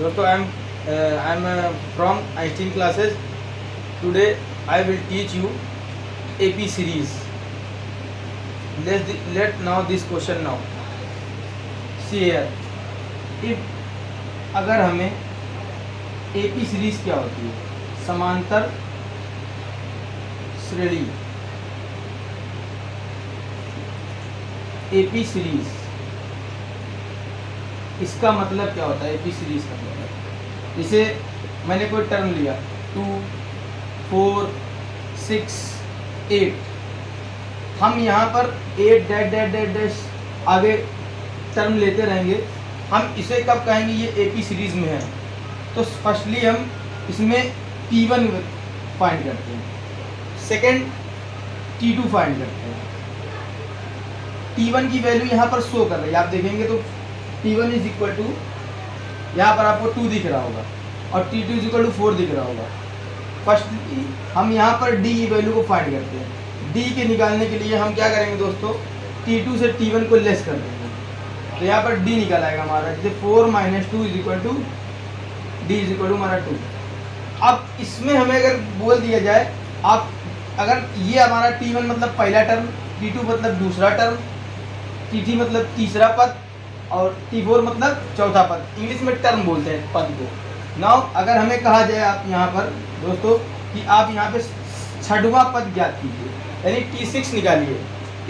दोस्तों I am from Einstein classes. Today I will teach you AP series. Let now this question now. See here. If अगर हमें AP series क्या होती है? समांतर श्रेणी. AP सीरीज इसका मतलब क्या होता है? AP सीरीज का मतलब, इसे मैंने कोई टर्म लिया 2, 4, 6, 8. हम यहाँ पर 8 डैश डैश डैश डैश आगे टर्म लेते रहेंगे. हम इसे कब कहेंगे ये AP सीरीज में है? तो फर्स्टली हम इसमें T1 फाइंड करते हैं, सेकंड T2 फाइंड करते हैं. T1 की वैल्यू यहाँ पर शो कर रही है, आप देखेंगे तो T1 इज इक्वल टू, यहाँ पर आपको 2 दिख रहा होगा और T2 इज इक्वल टू 4 दिख रहा होगा. फर्स्टली हम यहाँ पर D की वैल्यू को फाइंड करते हैं. D के निकालने के लिए हम क्या करेंगे दोस्तों? T2 से T1 को लेस कर देंगे, तो यहाँ पर D निकल आएगा हमारा, जैसे 4 - 2 is equal to D is equal to हमारा 2. अब इसमें हमें अगर बोल दिया जाए, आप अगर ये हमारा T1 मतलब पहला टर्म, T2 मतलब दूसरा टर्म, T3 मतलब तीसरा पद और T4 मतलब चौथा पद. इंग्लिश में टर्म बोलते हैं पद को. नाउ अगर हमें कहा जाए आप यहाँ पर दोस्तों कि आप यहाँ पे छठवां पद ज्ञात कीजिए, यानी T6 निकालिए.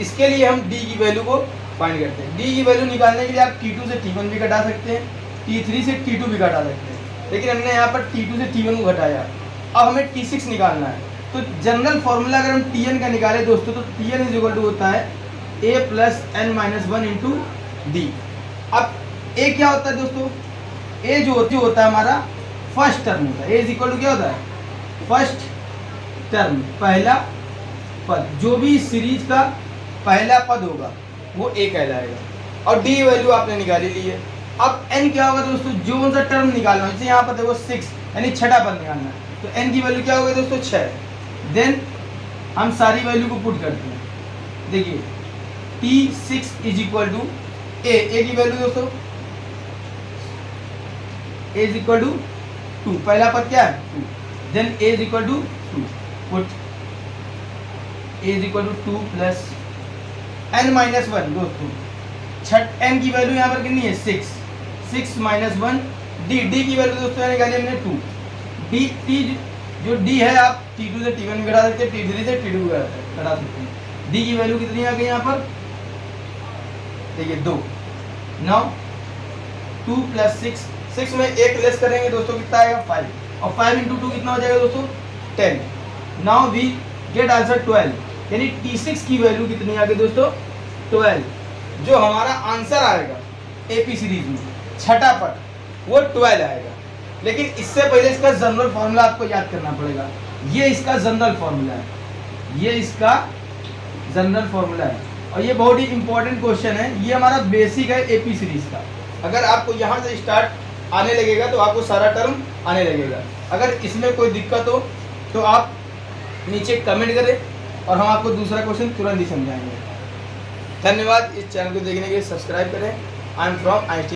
इसके लिए हम D की वैल्यू को फाइंड करते हैं. D की वैल्यू निकालने के लिए आप T2 से T1 भी घटा सकते हैं, T3 से T2 भी घटा सकते हैं, लेकिन हमने यहाँ पर T2 से T1 को घटाया. अब हमें T6 निकालना है, तो जनरल फॉर्मूला अगर हम Tn का निकालें दोस्तों, तो Tn इज इक्वल टू होता है A + n - 1 इंटू D. अब A क्या होता है दोस्तों? A जो होता है हमारा फर्स्ट टर्म होता है. A इज इक्वल टू क्या होता है? फर्स्ट टर्म, पहला पद. जो भी सीरीज का पहला पद होगा वो A कहलाएगा. और D वैल्यू आपने निकाली ली है. अब n क्या होगा दोस्तों? जो सा टर्म निकालना है, जैसे यहाँ पर देखो 6, यानी छठा पद निकालना है, तो n की वैल्यू क्या होगी दोस्तों? 6. देन हम सारी वैल्यू को पुट करते हैं. देखिए T6 is equal to A. A की वैल्यू दोस्तों A इज इक्वल टू 2. पहला पद क्या है? 2. Then A is equal to 2. Put A is equal to 2 plus n - 1 दोस्तों. n की वैल्यू यहाँ पर कितनी है? 6. 6 - 1 D की वैल्यू दोस्तों निकाली हमने 2. T जो D है आप T2 से T1 घटा सकते हैं, T3 से T2 घटा सकते हैं. D की वैल्यू कितनी आ गई यहाँ पर? देखिए 2. नाउ 2 + 6 में 1 लेस करेंगे दोस्तों, कितना आएगा? 5. और 5 × 2 कितना हो जाएगा दोस्तों? 10. नाउ वी गेट आंसर 12, यानी T6 की वैल्यू कितनी आ गई दोस्तों? 12. जो हमारा आंसर आएगा AP सीरीज में छठा पद वो 12 आएगा. लेकिन इससे पहले इसका जनरल फॉर्मूला आपको याद करना पड़ेगा. ये इसका जनरल फॉर्मूला है, ये इसका जनरल फॉर्मूला है, और ये बहुत ही इंपॉर्टेंट क्वेश्चन है. ये हमारा बेसिक है AP सीरीज का. अगर आपको यहाँ से स्टार्ट आने लगेगा तो आपको सारा टर्म आने लगेगा. अगर इसमें कोई दिक्कत हो तो आप नीचे कमेंट करें और हम आपको दूसरा क्वेश्चन तुरंत ही समझाएंगे. धन्यवाद. इस चैनल को देखने के लिए सब्सक्राइब करें. I am from Einstein.